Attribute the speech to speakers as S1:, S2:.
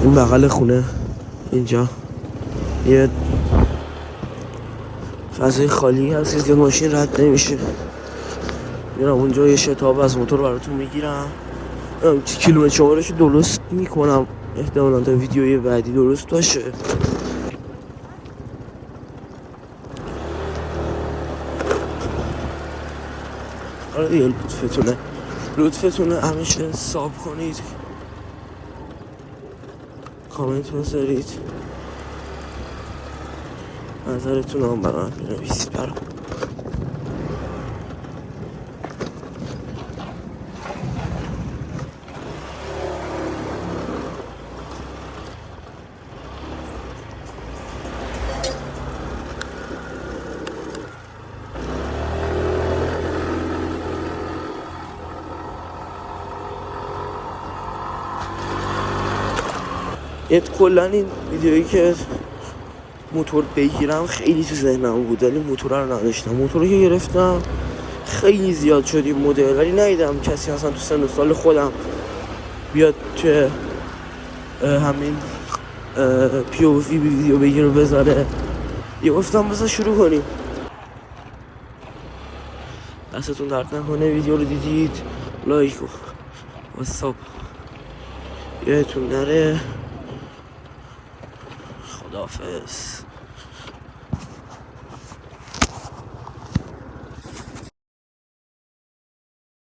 S1: اون بغل خونه اینجا یه فضای خالی هست که ماشین رد نمیشه. میرم اونجا یه شتاب از موتور براتون میگیرم، کیلومتر شمارش درست میکنم، احتمالا تا ویدیوی بعدی درست باشه. آره دیگه، لطفتونه همیشه ساب کنید، کامنت بذارید، نظرتون هم برام بنویسید برام. کلا این ویدیویی که موتور بگیرم خیلی تو ذهنم بود ولی موتور رو نداشتم. موتور رو که گرفتم خیلی زیاد شد این مدل، ولی ندیدم کسی مثلا تو سن و سال خودم بیاد که همین پی او وی ویدیو بگیره بذاره. یه گفتم بذار شروع کنیم. دستتون درد نکنه، ویدیو رو دیدید لایک و واتساپ یادتون نره. خداحافظ.